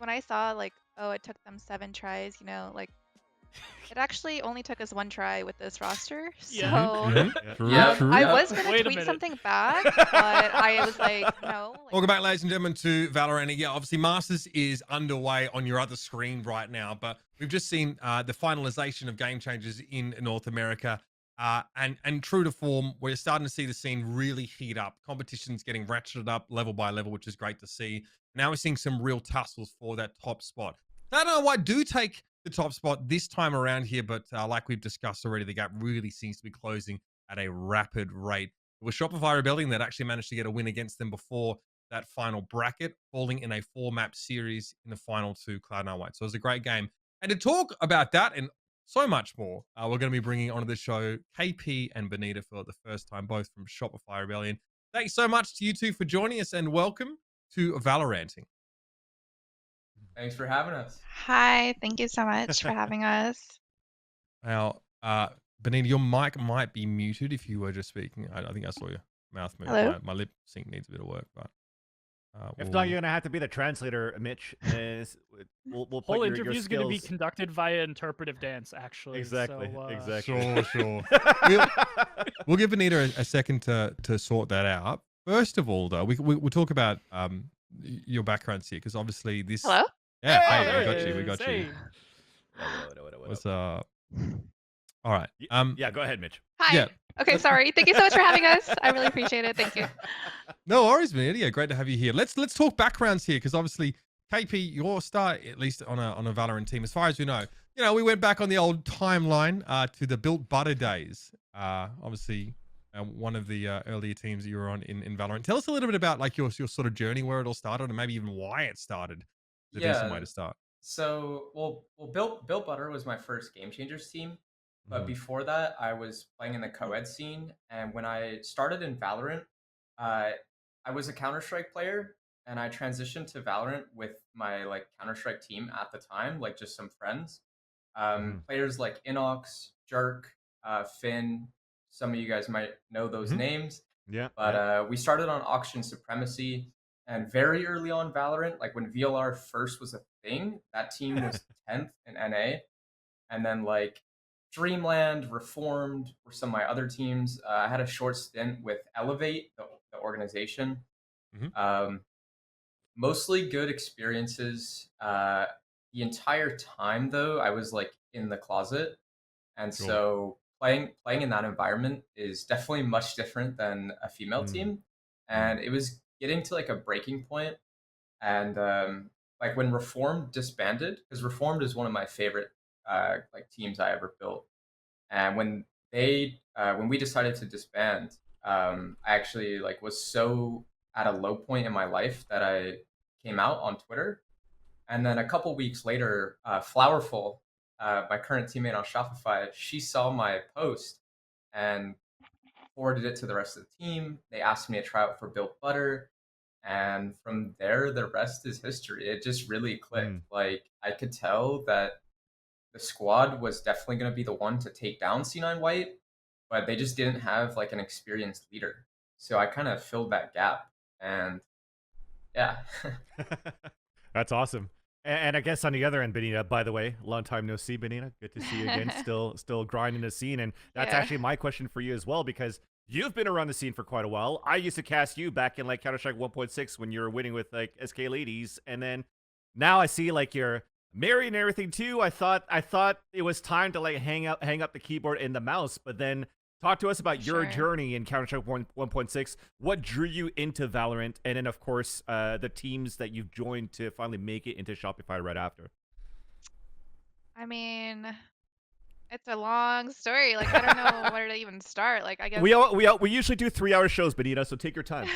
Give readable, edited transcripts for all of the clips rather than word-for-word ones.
when I saw like, oh, it took them 7 tries, like it actually only took us 1 try with this roster. Yeah. So, Yeah. True, Yep. true. I Yep. was gonna Wait a tweet minute. something back, but I was like, no, like Welcome back, ladies and gentlemen, to Valorant. Yeah, obviously, Masters is underway on your other screen right now, but we've just seen the finalization of Game Changers in North America. And true to form, we're starting to see the scene really heat up. Competition's getting ratcheted up level by level, which is great to see. Now we're seeing some real tussles for that top spot. Cloud9 White do take the top spot this time around here, but like we've discussed already, the gap really seems to be closing at a rapid rate. It was Shopify Rebellion that actually managed to get a win against them before that final bracket, falling in a 4-map series in the final to Cloud9 White. So it was a great game. And to talk about that and so much more, we're going to be bringing onto the show KP and bENITA for the first time, both from Shopify Rebellion. Thanks so much to you two for joining us, and welcome to Valoranting. Thanks for having us. hi, thank you so much for having us. Now, bENITA, your mic might be muted if you were just speaking. I think I saw your mouth move. Hello? My lip sync needs a bit of work, but If not, you're gonna have to be the translator, Mitch. We'll put Whole your interview is going to be skills. conducted via interpretive dance, actually. Exactly. So, Exactly. Sure. We'll give bENITA a second to sort that out. First of all, though, we'll talk about your backgrounds here, because obviously this. Hello? Yeah, Hey, hey, there we got it you. We is. got Hey. you. What What's up? all right. Yeah, go ahead, Mitch. Hi. Yeah. Okay, sorry. Thank you so much for having us. I really appreciate it. Thank you. No worries, bENITA. Yeah, great to have you here. Let's talk backgrounds here, because obviously KP, your start at least on a Valorant team, as far as we know. We went back on the old timeline to the Built Butter days. Obviously, one of the earlier teams that you were on in Valorant. Tell us a little bit about like your sort of journey, where it all started, and maybe even why it started. It's a decent Yeah. way to start. So, Built Butter was my first Game Changers team, but Mhm. before that, I was playing in the co-ed scene. And when I started in Valorant, uh, I was a Counter Strike player, and I transitioned to Valorant with my like Counter Strike team at the time, like just some friends. Mhm. Players like Inox, Jerk, Finn. Some of you guys might know those Mhm. names. Yeah. But Yeah. we started on Auction Supremacy, and very early on Valorant, like when VLR first was a thing, that team was 10th in NA. And then like Dreamland, Reformed were some of my other teams. I had a short stint with Elevate, the organization. Mhm. Um, Mostly good experiences. The entire time though, I was like in the closet, and Sure. so playing in that environment is definitely much different than a female Mm. team. And it was getting to like a breaking point, and like when Reformed disbanded, because Reformed is one of my favorite like teams I ever built. And when we decided to disband, I actually like was so at a low point in my life that I came out on Twitter. And then a couple weeks later, Flowerful, my current teammate on Shopify, she saw my post and forwarded it to the rest of the team. They asked me to try out for Built Butter. And from there, the rest is history. It just really clicked. Mm. Like, I could tell that the squad was definitely going to be the one to take down C9 White, but they just didn't have like an experienced leader. So I kind of filled that gap. And yeah. That's awesome. And I guess on the other end, bENITA, by the way, long time no see, bENITA. Good to see you again. Still grinding the scene. And that's Yeah. actually my question for you as well, because you've been around the scene for quite a while. I used to cast you back in like Counter-Strike 1.6 when you were winning with like SK Ladies. And then now I see like you're married and everything too. I thought it was time to like hang up the keyboard and the mouse, but then talk to us about your Sure. journey in Counter-Strike 1.6. What drew you into Valorant? And then, of course, the teams that you've joined to finally make it into Shopify right after. I mean, it's a long story. Like, I don't know where to even start. Like, I guess. We usually do 3-hour shows, bENITA, so take your time.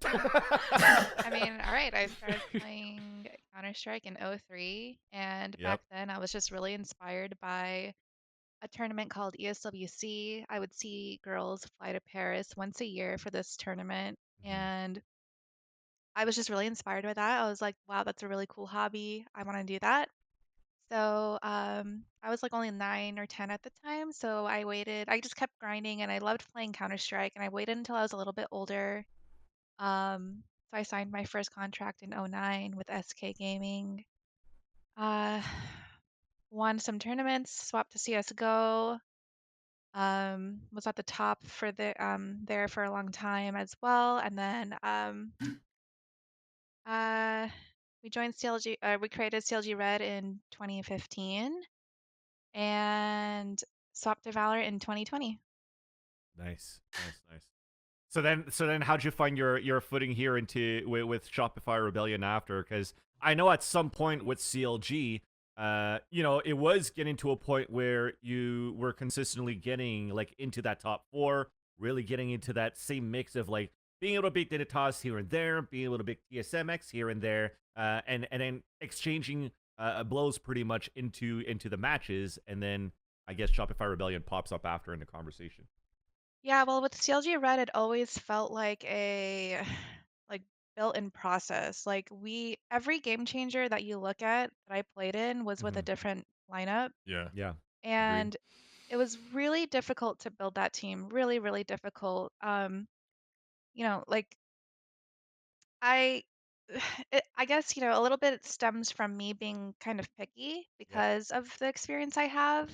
I mean, all right. I started playing Counter Strike in '03, and back Yep. then I was just really inspired by a tournament called ESWC. I would see girls fly to Paris once a year for this tournament, Mhm. and I was just really inspired by that. I was like, wow, that's a really cool hobby. I want to do that. So I was like only 9 or 10 at the time. So I waited. I just kept grinding, and I loved playing Counter Strike. And I waited until I was a little bit older. So I signed my first contract in '09 with SK Gaming. Uh, won some tournaments, swapped to CS:GO. Was at the top for there for a long time as well, and then uh, we joined CLG. We created CLG Red in 2015, and swapped to Valor in 2020. Nice. So then, how'd you find your footing here into with Shopify Rebellion after? Because I know at some point with CLG, it was getting to a point where you were consistently getting like into that top four, really getting into that same mix of like being able to beat Denitas here and there, being able to beat TSMX here and there, and then exchanging blows pretty much into the matches, and then I guess Shopify Rebellion pops up after in the conversation. Yeah, well, with CLG Red, it always felt like a like built-in process. Like every game changer that you look at that I played in was with a Mhm. different lineup, Yeah. Yeah, agreed. and it was really difficult to build that team. Really, really difficult. Like I, I guess a little bit stems from me being kind of picky Yep. because of the experience I have,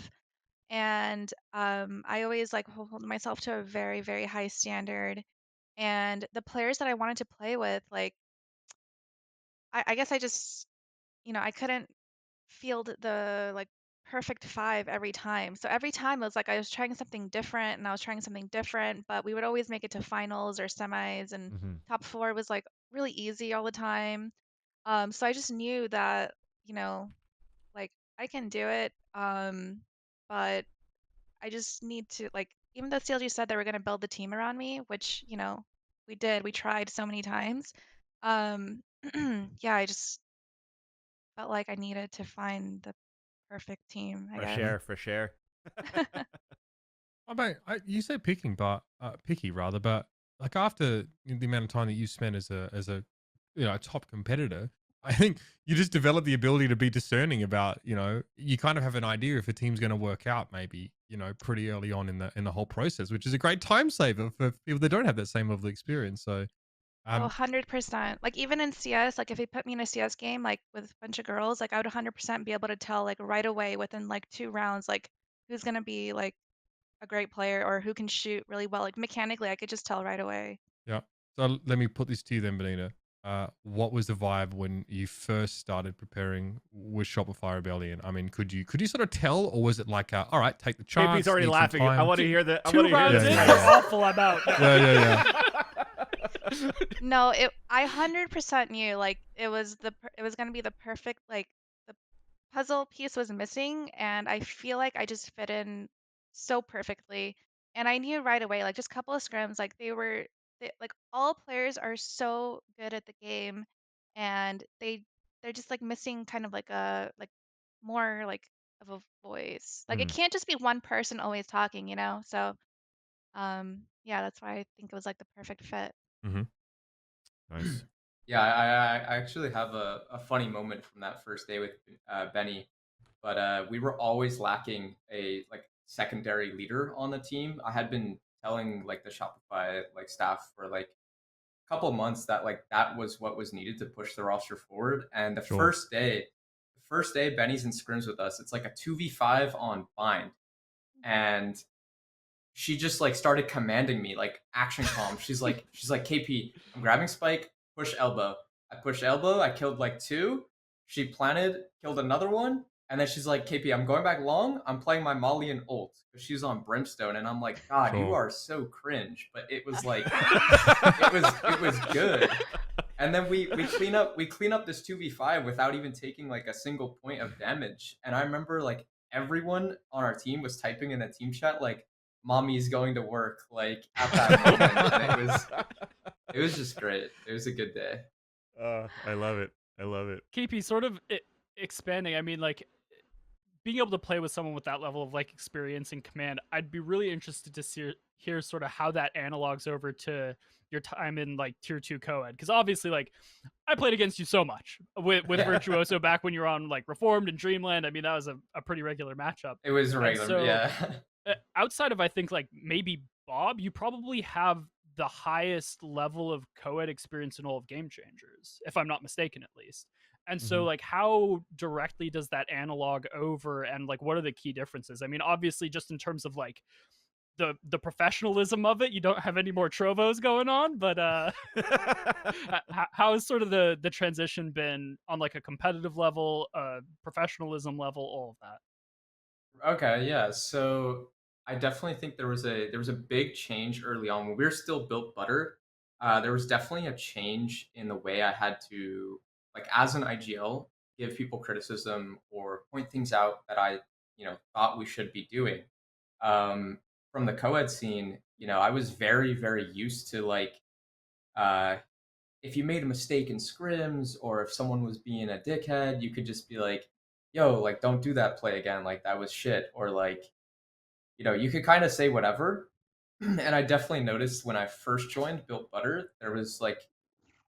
and I always like hold myself to a very, very high standard. And the players that I wanted to play with, like, I guess I just, I couldn't field the like perfect five every time. So every time it was like I was trying something different and I was trying something different, but we would always make it to finals or semis, and Hmm. top four was like really easy all the time. So I just knew that, you know, like I can do it. But I just need to like, even though CLG said they were going to build the team around me, which, we did, we tried so many times. Um, yeah, I just felt like I needed to find the perfect team, I For guess. sure, for sure. I mean, you say picking, but picky rather, but like after the amount of time that you spent as a a top competitor, I think you just develop the ability to be discerning about you kind of have an idea if a team's going to work out maybe pretty early on in the whole process, which is a great time saver for people that don't have that same level of experience. So Oh, um 100%. Like even in CS, like if he put me in a CS game like with a bunch of girls, like I would 100% be able to tell like right away within like 2 rounds like who's gonna be like a great player or who can shoot really well. Like mechanically, I could just tell right away. yeah. So let me put this to you then, bENITA. What was the vibe when you first started preparing with Shopify Rebellion? I mean, could you sort of tell, or was it like, all right, take the KP's chance, already need some laughing. I time? want to hear the. I Two want to hear rounds this. in, Yeah, you're yeah. awful. I'm out. Yeah. No, I 100% knew like it was gonna be the perfect like the puzzle piece was missing, and I feel like I just fit in so perfectly. And I knew right away, like just a couple of scrims, like like all players are so good at the game, and they're just like missing kind of like a like more like of a voice. Like it Mhm. can't just be one person always talking. So yeah, that's why I think it was like the perfect fit. Hmm. Nice. Yeah, I actually have a funny moment from that first day with Benny, but we were always lacking a like secondary leader on the team. I had been telling like the Shopify like staff for like a couple months that like that was what was needed to push the roster forward. And Sure. the first day Benny's in scrims with us, it's like a 2v5 on bind, and she just like started commanding me like action calm. She's like KP, I'm grabbing spike, push elbow. I push elbow, I killed like two. She planted, killed another one, and then she's like, KP, I'm going back long. I'm playing my Molly and ult because she's on Brimstone, and I'm like, God, you Sure. are so cringe. But it was like, it was good. And then we clean up this 2v5 without even taking like a single point of damage. And I remember like everyone on our team was typing in the team chat like mommy's going to work like at that moment, and it was just great. It was a good day. I love it. I love it. KP sort of expanding. I mean, like being able to play with someone with that level of like experience and command. I'd be really interested to hear sort of how that analogs over to your time in like tier 2 co-ed, because obviously like I played against you so much with Yeah. Virtuoso back when you were on like Reformed and Dreamland. I mean, that was a pretty regular matchup. It was And regular, so yeah. outside of I think like maybe Bob, you probably have the highest level of co-ed experience in all of Game Changers, if I'm not mistaken, at least. And so like how directly does that analog over, and like what are the key differences? I mean, obviously just in terms of like the professionalism of it, you don't have any more trovos going on, but how has sort of the transition been on like a competitive level, professionalism level, all of that? Okay, yeah. So I definitely think there was a big change early on when we were still built butter. There was definitely a change in the way I had to, like, as an IGL, give people criticism or point things out that I thought we should be doing. Um, from the co-ed scene, I was very very used to, like, uh, if you made a mistake in scrims or if someone was being a dickhead, you could just be like, yo, like, don't do that play again. Like, that was shit. Or, like, you could kind of say whatever. And I definitely noticed when I first joined Built Butter, there was like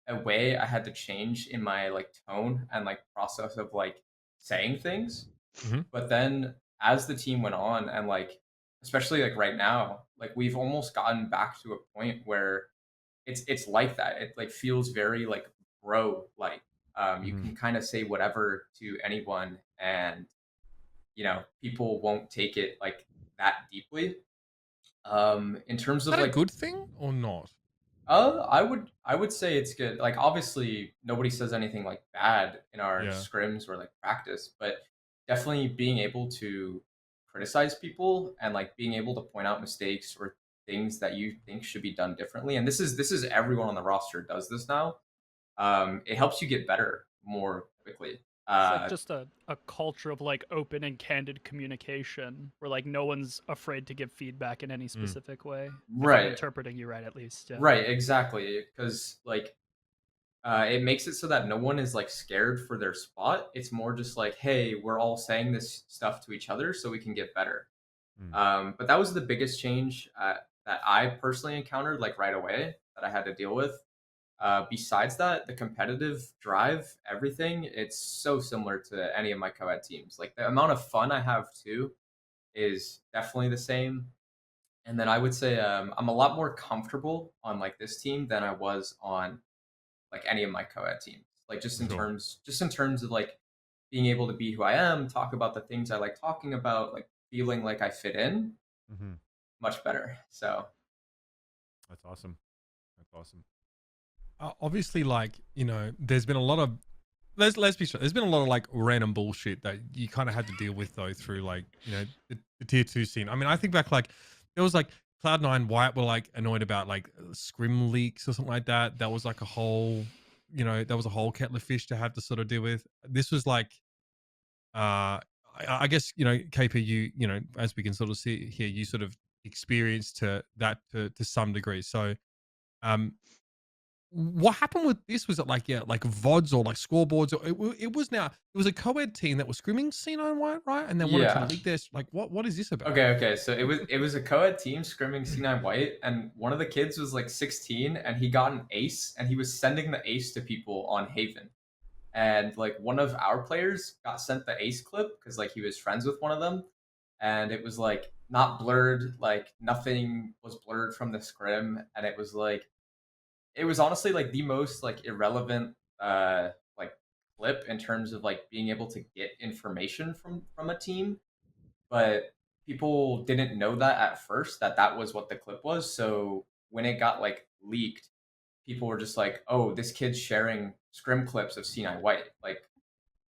a way I had to change in my like tone and like process of like saying things. Mhm. But then as the team went on and like, especially like right now, like we've almost gotten back to a point where it's like that. It like feels very like bro like. You can kind of say whatever to anyone, and people won't take it like that deeply. In terms Is of that a like, good thing or not? I would say it's good. Like, obviously nobody says anything like bad in our Yeah. scrims or like practice, but definitely being able to criticize people and like being able to point out mistakes or things that you think should be done differently. And this is everyone on the roster does this now. It helps you get better more quickly. It's like just a culture of like open and candid communication where like no one's afraid to give feedback in any specific way. If I'm Right, interpreting you right, at least. Yeah. right, exactly. Because like, it makes it so that no one is like scared for their spot. It's more just like, hey, we're all saying this stuff to each other so we can get better. But that was the biggest change that I personally encountered like right away that I had to deal with. Besides that, the competitive drive, everything, it's so similar to any of my co-ed teams. Like, the amount of fun I have too is definitely the same. And then I would say I'm a lot more comfortable on like this team than I was on like any of my co-ed teams. Like, Sure. just in terms of like being able to be who I am, talk about the things I like talking about, like feeling like I fit in, much better. So That's awesome. That's awesome. Obviously, like, there's been a lot of let's be sure. There's been a lot of like random bullshit that you kind of had to deal with though through like the tier 2 scene. I mean, I think back like there was like Cloud9 White were like annoyed about like scrim leaks or something like that. That was like a whole that was a whole kettle of fish to have to sort of deal with. This was like I guess KP, as we can sort of see here, you sort of experienced that to some degree. So um what happened with this? Was it like, yeah, like VODs or like scoreboards? Or it was a co-ed team that was screaming C9 White, right? And then wanted to yeah. leak this. Like, what is this about? Okay. So it was a co-ed team scrimming C9 White, and one of the kids was like 16, and he got an ace, and he was sending the ace to people on Haven. And like, one of our players got sent the ace clip because like he was friends with one of them, and it was like not blurred, like nothing was blurred from the scrim, and it was like, it was honestly like the most like irrelevant like clip in terms of like being able to get information from a team, but people didn't know that at first, that was what the clip was. So when it got like leaked, people were just like, oh, this kid's sharing scrim clips of C9 White, like,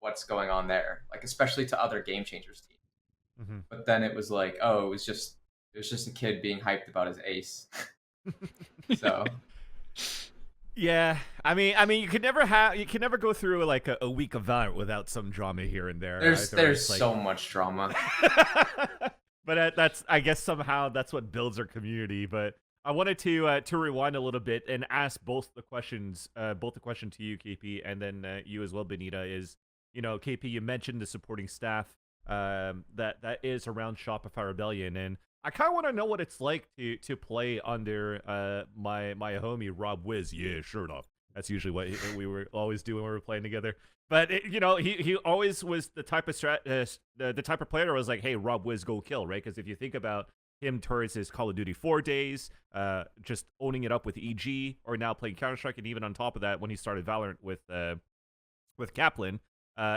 what's going on there, like, especially to other Game Changers teams. But then it was like, oh, it was just a kid being hyped about his ace. So Yeah, I mean, you can never go through like a week of Valorant without some drama here and there. there's Like, so much drama. but that's, I guess, somehow that's what builds our community. But I wanted to rewind a little bit and ask both the question to you, KP, and then you as well, bENITA. Is, KP, you mentioned the supporting staff that is around Shopify Rebellion, and I kind of want to know what it's like to play under my homie Rob Wiz. Yeah, sure enough. That's usually what we were always doing when we were playing together. But he always was the type of the type of player that was like, hey, Rob Wiz, go kill, right? Because if you think about him towards his Call of Duty 4 days, just owning it up with EG, or now playing Counter-Strike, and even on top of that, when he started Valorant with with Kaplan,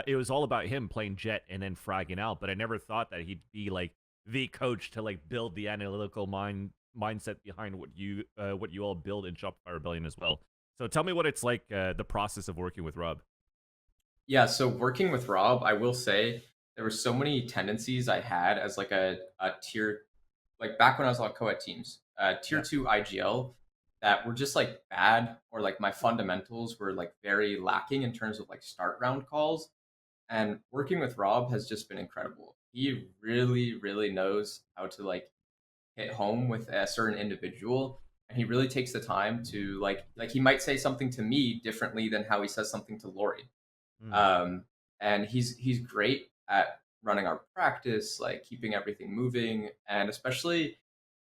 it was all about him playing Jet and then fragging out. But I never thought that he'd be like the coach to like build the analytical mindset behind what you all build in Shopify Rebellion as well. So tell me what it's like, the process of working with Rob. Yeah, so working with Rob, I will say there were so many tendencies I had as like a tier, like back when I was on co-ed teams, tier Yeah. 2 IGL, that were just like bad, or like my fundamentals were like very lacking in terms of like start round calls. And working with Rob has just been incredible. He really, really knows how to like hit home with a certain individual, and he really takes the time to like he might say something to me differently than how he says something to Lori. Mm. And he's great at running our practice, like keeping everything moving, and especially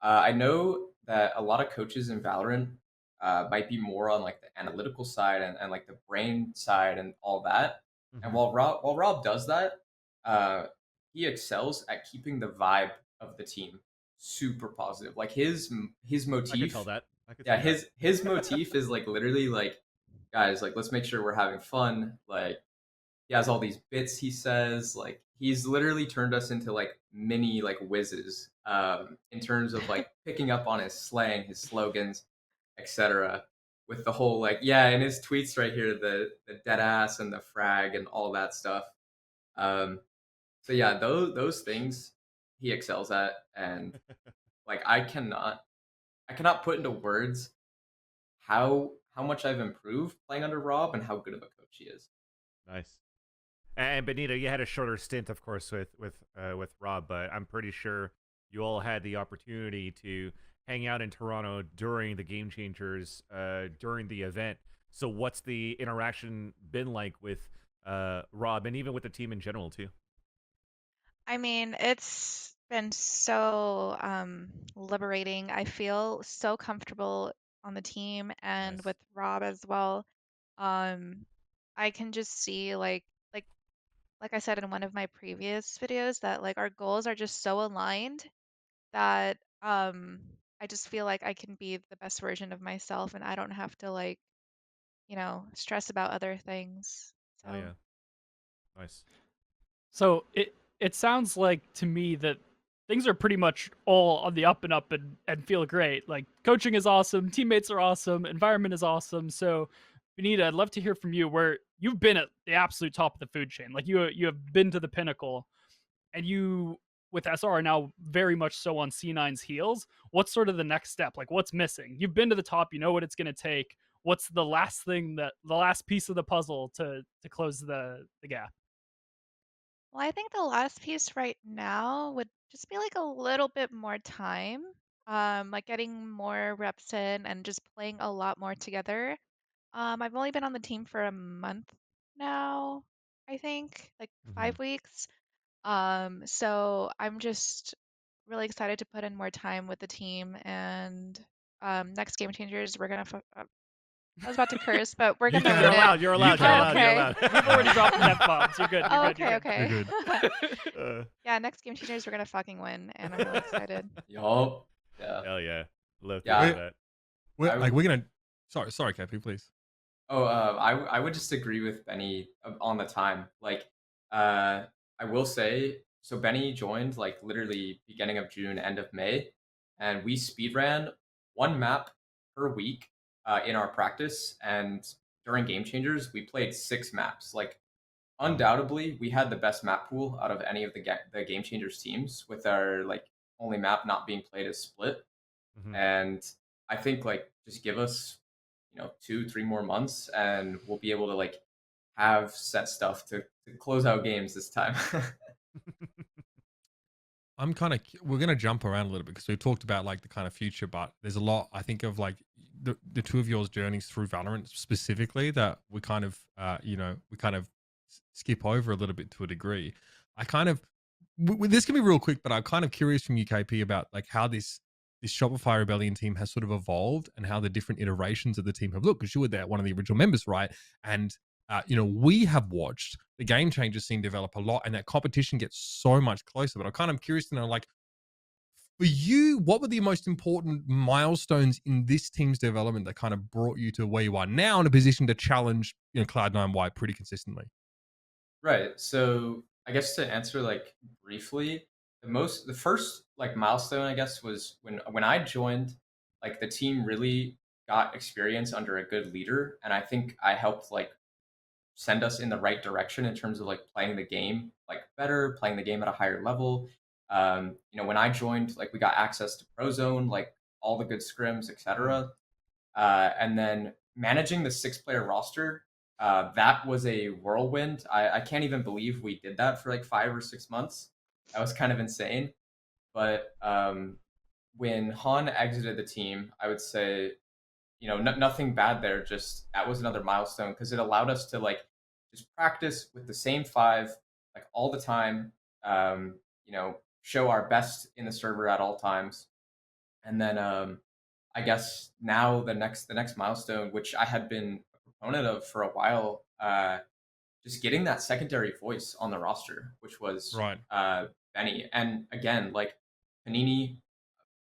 I know that a lot of coaches in Valorant might be more on like the analytical side and like the brain side and all that. And Mhm. while Rob does that, uh, he excels at keeping the vibe of the team super positive. Like his I could tell motif, that. I could yeah, see that. his motif is like literally like, guys, like let's make sure we're having fun. Like he has all these bits he says. Like he's literally turned us into like mini like whizzes in terms of like picking up on his slang, his slogans, etc. With the whole like, yeah, and his tweets right here, the dead ass and the frag and all that stuff. um so yeah, those things he excels at. And like I cannot put into words how much I've improved playing under Rob and how good of a coach he is. Nice. And bENITA, you had a shorter stint, of course, with Rob, but I'm pretty sure you all had the opportunity to hang out in Toronto during the Game Changers, during the event. So, what's the interaction been like with Rob, and even with the team in general too? I mean, it's been so liberating. I feel so comfortable on the team and Nice. with Rob as well. Um, I can just see like like I said in one of my previous videos that like our goals are just so aligned that I just feel like I can be the best version of myself and I don't have to like, stress about other things. Oh So yeah, nice. So it sounds like to me that things are pretty much all on the up and up and feel great. Like coaching is awesome, teammates are awesome, environment is awesome. So bENITA, I'd love to hear from you where you've been at the absolute top of the food chain. Like you have been to the pinnacle, and you with SR are now very much so on C9's heels. What's sort of the next step? Like what's missing? You've been to the top, you know what it's going to take. What's the last thing, that the last piece of the puzzle to close the gap? well, I think the last piece right now would just be like a little bit more time, like getting more reps in and just playing a lot more together. I've only been on the team for a month now, I think, like Hmm. 5 weeks. So I'm just really excited to put in more time with the team and next Game Changers, we're gonna. I was about to curse, but we're You gonna You're win can. it. allowed. You're You allowed. You're Oh, can. allowed. You're okay. allowed. We've already dropped the F bombs. You're good. You're Oh, good. okay, You're You're okay. good. good. Yeah, next Game Changers, we're gonna fucking win, and I'm really excited. Yup. Yeah. Hell yeah, love to hear Yeah. We're, that. we're I like we're gonna. Sorry, Cappy, please. Oh, I would just agree with Benny on the time. Like, I will say, so Benny joined like literally beginning of June, end of May, and we speed ran one map per week in our practice. And during Game Changers, we played 6 maps. Like, Wow. undoubtedly, we had the best map pool out of any of the Game Changers teams, with our like only map not being played as split. Hmm. And I think like just give us 2 3 more months and we'll be able to like have set stuff to close out games this time. I'm kind of. We're gonna jump around a little bit because we've talked about like the kind of future, but there's a lot. I think of like the two of yours journeys through Valorant specifically that we kind of we kind of skip over a little bit to a degree. I kind of this can be real quick, but I'm kind of curious from UKP about like how this Shopify Rebellion team has sort of evolved and how the different iterations of the team have looked. Because you were there, one of the original members, right? And we have watched the Game Changers scene develop a lot, and that competition gets so much closer. But I'm kind of curious to know, like, For you, what were the most important milestones in this team's development that kind of brought you to where you are now in a position to challenge, Cloud9 White pretty consistently? Right. So I guess to answer like briefly, the first like milestone I guess was when I joined, like the team really got experience under a good leader, and I think I helped like send us in the right direction in terms of like playing the game like better, playing the game at a higher level. When I joined, like we got access to Prozone, like all the good scrims, Mm. etc. And then managing the 6 player roster, that was a whirlwind. I can't even believe we did that for like 5 or 6 months. That was kind of insane. But when Han exited the team, I would say, nothing bad there. Just that was another milestone because it allowed us to like just practice with the same five like all the time. Show our best in the server at all times, and then I guess now the next milestone, which I had been a proponent of for a while, just getting that secondary voice on the roster, which was Right. Benny. And again, like Panini,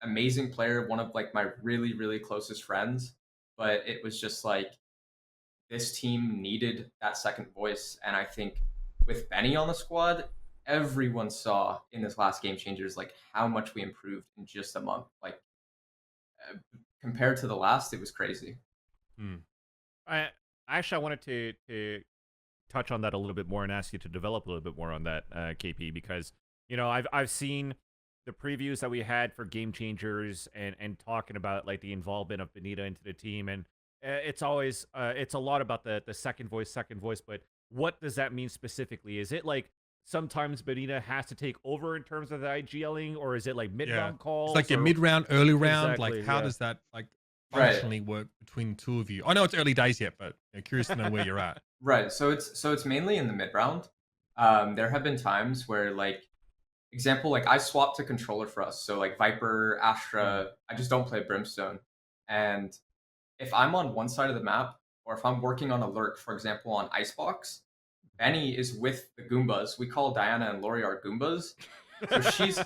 amazing player, one of like my really really closest friends. But it was just like this team needed that second voice, and I think with Benny on the squad, everyone saw in this last Game Changers like how much we improved in just a month. Like uh, compared to the last, it was crazy. Hmm. I actually I wanted to touch on that a little bit more and ask you to develop a little bit more on that, KP, because I've seen the previews that we had for Game Changers and talking about like the involvement of bENITA into the team, and it's always it's a lot about the second voice, but what does that mean specifically? Is it like sometimes bENITA has to take over in terms of the IGLing, or is it like mid Yeah. round It's like calls, your or mid-round, early round, like exactly? how Yeah. does that like Right. functionally work between the two of you? I know it's early days yet, but curious to know where you're at. Right. So it's mainly in the mid round. There have been times where like example, like I swapped a controller for us. So like Viper, Mm, Astra, I just don't play Brimstone. And if I'm on one side of the map, or if I'm working on a lurk, for example, on Icebox, Benny is with the Goombas. We call Diana and Lori our Goombas. So she's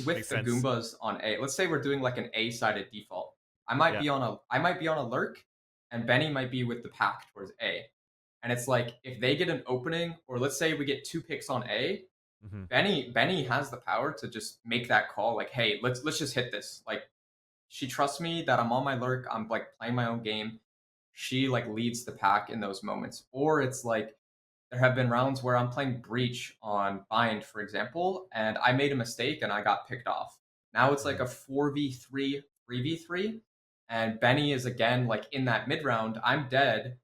with makes the sense. Goombas on A. Let's say we're doing like an A-sided default. Yeah. I might be on a lurk, and Benny might be with the pack towards A. And it's like if they get an opening, or let's say we get 2 picks on A, Hmm. Benny has the power to just make that call. Like, hey, let's just hit this. Like she trusts me that I'm on my lurk. I'm like playing my own game. She like leads the pack in those moments. Or it's like there have been rounds where I'm playing Breach on Bind, for example, and I made a mistake and I got picked off. Now it's like Hmm. a 4v3, 3v3, and Benny is again like in that mid round. I'm dead.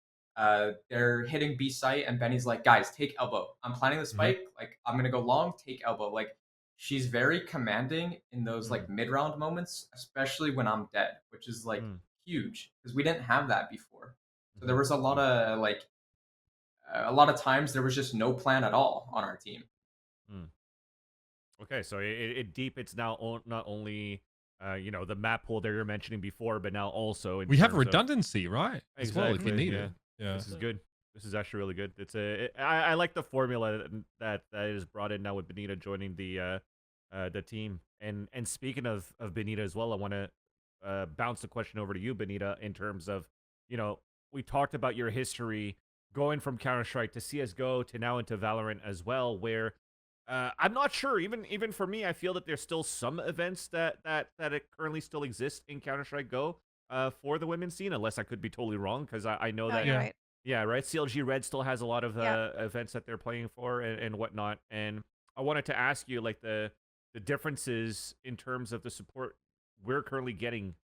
They're hitting B site, and Benny's like, guys, take elbow. I'm planning the Hmm. spike. Like, I'm gonna go long, take elbow. Like, she's very commanding in those Mm, like mid round moments, especially when I'm dead, which is like mm, huge because we didn't have that before. So there mhm, was mm, a lot of times there was just no plan at all on our team. mm. Okay, so it deep. It's now not only the map pool that you're mentioning before, but now also in We have terms of redundancy, right? As well, if we exactly. need Yeah, it. Yeah. this is good. This is actually really good. I like the formula that is brought in now with bENITA joining the team. And speaking of bENITA as well, I want to bounce the question over to you, bENITA, in terms of you know we talked about your history going from Counter Strike to CS:GO to now into Valorant as well, where I'm not sure. Even for me, I feel that there's still some events that it currently still exist in Counter Strike Go for the women's scene, unless I could be totally wrong, because I know No, that you're Yeah. right. yeah, right. CLG Red still has a lot of Yeah. events that they're playing for and whatnot. And I wanted to ask you like the differences in terms of the support we're currently getting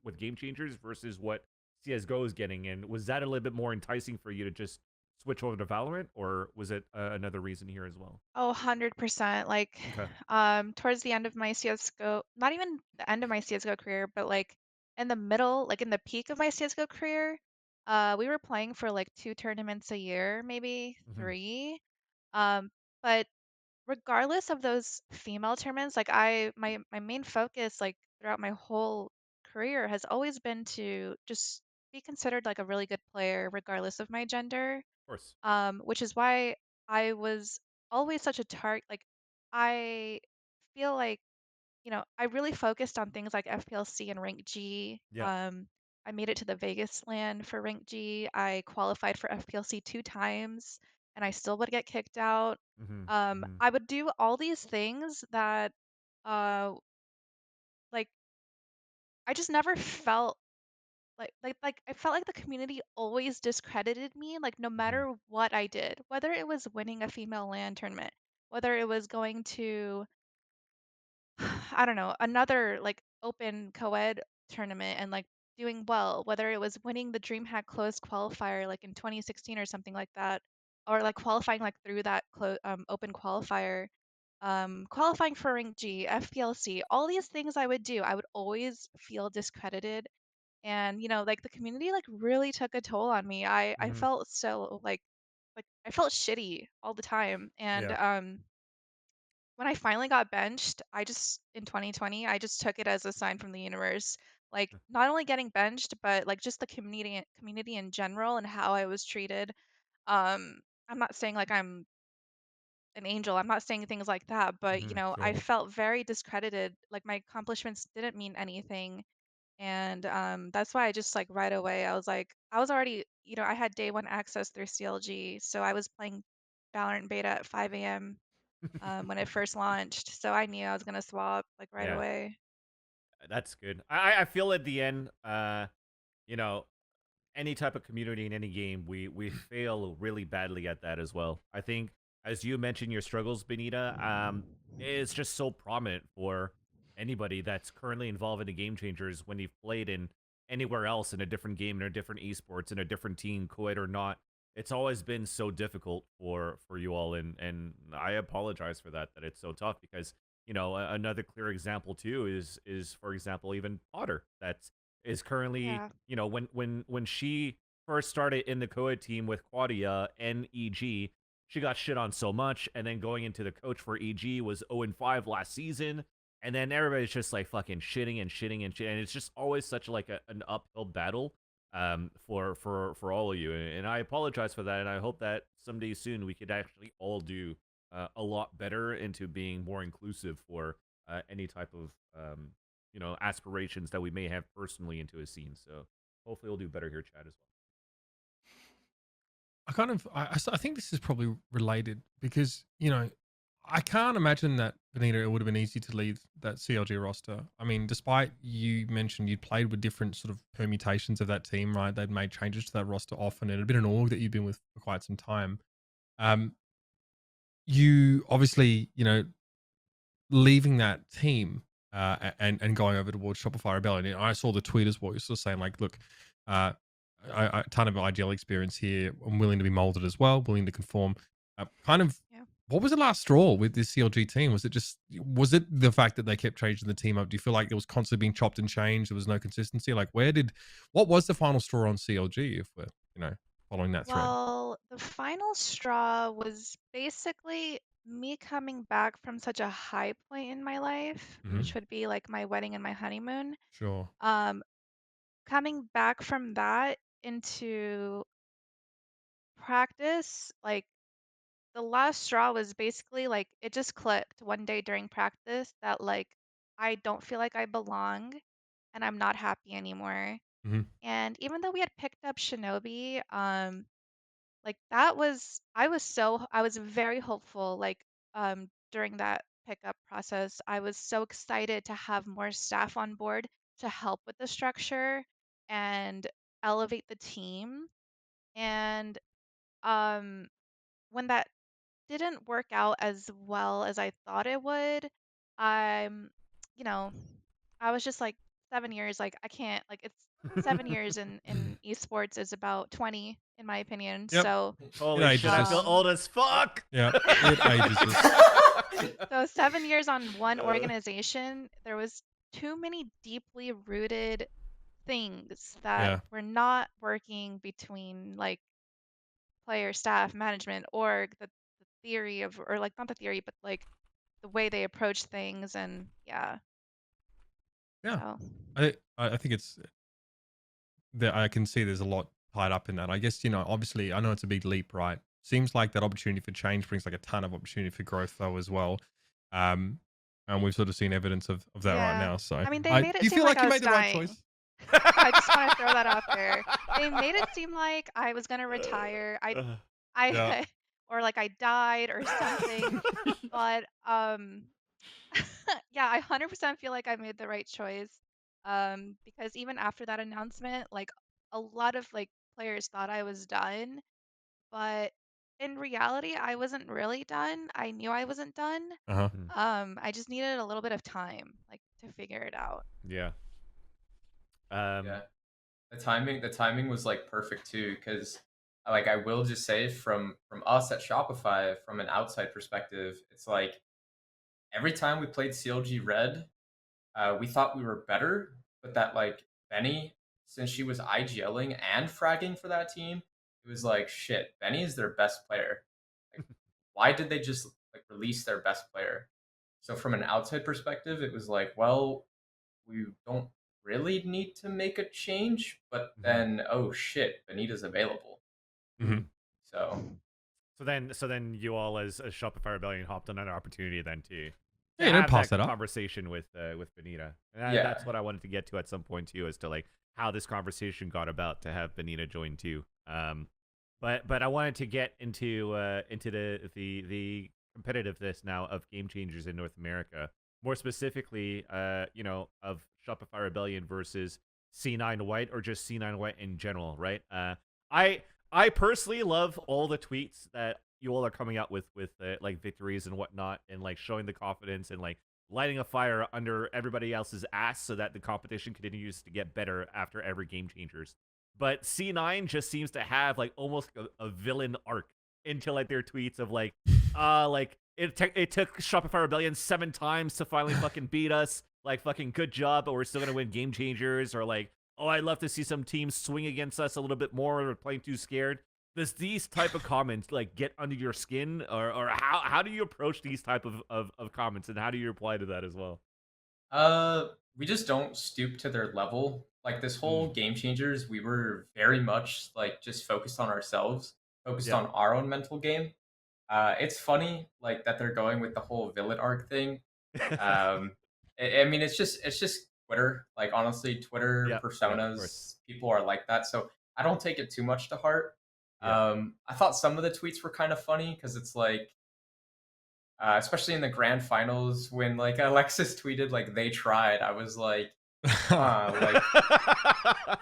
with Game Changers versus what CS:GO is getting, and was that a little bit more enticing for you to just switch over to Valorant, or was it another reason here as well? Oh, 100%. Like, Okay. towards the end of my CS:GO, not even the end of my CS:GO career, but like in the middle, like in the peak of my CS:GO career, we were playing for like 2 tournaments a year, maybe Hmm. 3. But regardless of those female tournaments, like my main focus like throughout my whole career has always been to just be considered like a really good player regardless of my gender. Of course. Which is why I was always such a target. Like I feel like I really focused on things like FPLC and Rank G. Yep. I made it to the Vegas land for Rank G. I qualified for FPLC 2 times, and I still would get kicked out. Mm-hmm. Mm-hmm. I would do all these things that, uh, like, I just never felt like I felt like the community always discredited me, like no Mm-hmm. matter what I did, whether it was winning a female LAN tournament, whether it was going to I don't know, another like open co-ed tournament and like doing well, whether it was winning the DreamHack closed qualifier like in 2016 or something like that, or like qualifying like through that open qualifier, qualifying for Rank G, FPLC, all these things I would do, I would always feel discredited. And like the community like really took a toll on me. I Mm-hmm. felt so like I felt shitty all the time. And Yeah. when I finally got benched, I just in 2020, I just took it as a sign from the universe. Like not only getting benched, but like just the community in general and how I was treated. I'm not saying like I'm an angel. I'm not saying things like that, but Mm-hmm. I Sure. felt very discredited. Like my accomplishments didn't mean anything. And that's why I just like right away I was like I was already I had day one access through CLG, so I was playing Valorant beta at 5 a.m. When it first launched, so I knew I was gonna swap like right Yeah. away. That's good. I feel at the end, you know, any type of community in any game, we fail really badly at that as well. I think, as you mentioned your struggles, Benita, it's just so prominent for anybody that's currently involved in the Game Changers when you've played in anywhere else in a different game, in a different esports, in a different team, co-ed or not. It's always been so difficult for you all, and I apologize for that it's so tough because another clear example too is for example even Potter that's is currently, Yeah. when she first started in the co-ed team with Quadia and EG, she got shit on so much, and then going into the coach for EG was 0-5 last season, and then everybody's just like fucking shitting and shitting and shitting, and it's just always such like an uphill battle for all of you, and I apologize for that, and I hope that someday soon we could actually all do a lot better into being more inclusive for any type of aspirations that we may have personally into a scene. So hopefully we'll do better here, Chad, as well. I think this is probably related because I can't imagine that Benita it would have been easy to lead that CLG roster. I mean, despite you mentioned you'd played with different sort of permutations of that team, right? They'd made changes to that roster often. It had been an org that you've been with for quite some time. Um, you obviously, leaving that team and going over towards Shopify Rebellion. I saw the tweet as well. You're sort of saying like, look, uh, a ton of ideal experience here. I'm willing to be molded as well, willing to conform. Kind of, Yeah. what was the last straw with this CLG team? Was it the fact that they kept changing the team up? Do you feel like it was constantly being chopped and changed? There was no consistency. Like, what was the final straw on CLG? If we're, following that thread. Well, the final straw was basically me coming back from such a high point in my life, Hmm. which would be like my wedding and my honeymoon. Sure. Um, Coming back from that into practice, like the last straw was basically like it just clicked one day during practice that like I don't feel like I belong and I'm not happy anymore. Hmm. And even though we had picked up Shinobi, like that was I was very hopeful like during that pickup process. I was so excited to have more staff on board to help with the structure and elevate the team. And um when that didn't work out as well as I thought it would, I'm you know, I was just like 7 years, like I can't like it's 7 years in esports is about 20 in my opinion. Yep. So It Holy shit, ages I feel us. um old as fuck. Yeah. It ages us. so 7 years on one organization, there was too many deeply rooted things that Yeah. were not working between like player, staff, management, org, the theory of or like not the theory, but like the way they approach things and yeah. Yeah. So I think it's that I can see there's a lot tied up in that. I guess, obviously, I know it's a big leap, right? Seems like that opportunity for change brings like a ton of opportunity for growth, though, as well. Um, and we've sort of seen evidence of that right Yeah. now. So, I mean, they made do it you seem feel like like I you was made the right dying. choice? I just want to throw that out there. They made it seem like I was gonna retire. Yeah. I or like I died or something. But yeah, I 100% feel like I made the right choice. Because even after that announcement, like a lot of like players thought I was done, but in reality, I wasn't really done. I knew I wasn't done. Uh-huh. Mhm. I just needed a little bit of time, like to figure it out. Yeah. Yeah. The timing was like perfect too, because like I will just say from us at Shopify, from an outside perspective, it's like every time we played CLG Red, we thought we were better, but that like Benny, since she was IGLing and fragging for that team, it was like shit. Benny is their best player. Like, why did they just like release their best player? So from an outside perspective, it was like, well, we don't really need to make a change, but Mhm. then oh shit, Benita's available. Mhm. So So then you all as Shopify Rebellion hopped on an opportunity then to Yeah, don't have pass that that up. conversation with bENITA. And that's yeah, what I wanted to get to at some point too, as to like how this conversation got about to have bENITA join too. But I wanted to get into the competitiveness now of Game Changers in North America. More specifically, of Shopify Rebellion versus C9 White, or just C9 White in general, right? I I personally love all the tweets that you all are coming out with like victories and whatnot, and like showing the confidence and like lighting a fire under everybody else's ass so that the competition continues to get better after every Game Changers. But C9 just seems to have like almost a villain arc into like their tweets of like it took Shopify Rebellion 7 times to finally fucking beat us. Like, fucking good job, but we're still gonna win Game Changers. Or like, oh, I'd love to see some teams swing against us a little bit more. We're playing too scared. Does these type of comments like get under your skin, or how do you approach these type of comments, and how do you reply to that as well? we just don't stoop to their level. Like this Mm. whole Game Changers, we were very much like just focused on ourselves, focused Yeah. on our own mental game. It's funny like that they're going with the whole villain arc thing. Um, I mean, it's just Twitter. Like honestly, Twitter Yeah. Yeah. Of course. personas, people are like that. So I don't take it too much to heart. Yeah. I thought some of the tweets were kind of funny because it's like, especially in the grand finals when like Alexis tweeted like they tried. I was like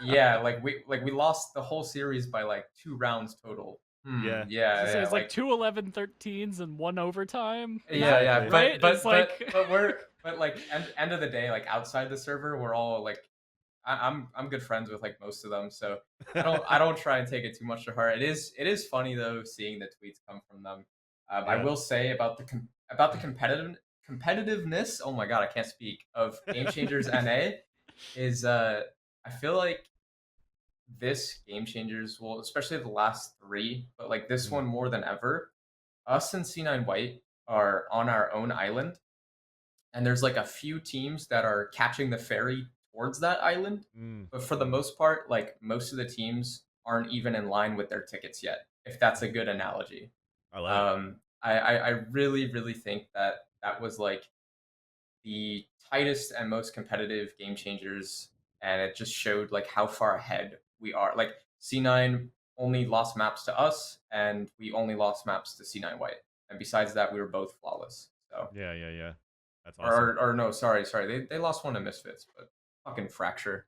yeah, like we lost the whole series by like 2 rounds total. Yeah. Yeah, So yeah, it's like 2 11-13s and 1 overtime. yeah, yeah, Exactly. Right? but It's like but like end of the day, like outside the server, we're all like I'm good friends with like most of them, so I don't try and take it too much to heart. It is funny though seeing the tweets come from them. I Yeah. will say about the competitiveness. Oh my god, I can't speak of Game Changers NA is I feel like this Game Changers, well, especially the last three, but like this Mhm. one more than ever, us and C9 White are on our own island, and there's like a few teams that are catching the ferry towards that island, Mm. but for the most part, like most of the teams aren't even in line with their tickets yet, if that's a good analogy. I love it. I really really think that that was like the tightest and most competitive Game Changers, and it just showed like how far ahead we are. Like C9 only lost maps to us, and we only lost maps to C9 White, and besides that, we were both flawless. So, Yeah. Yeah. Yeah. That's or awesome. or, or no, sorry, they lost one to Misfits, but fucking Fracture.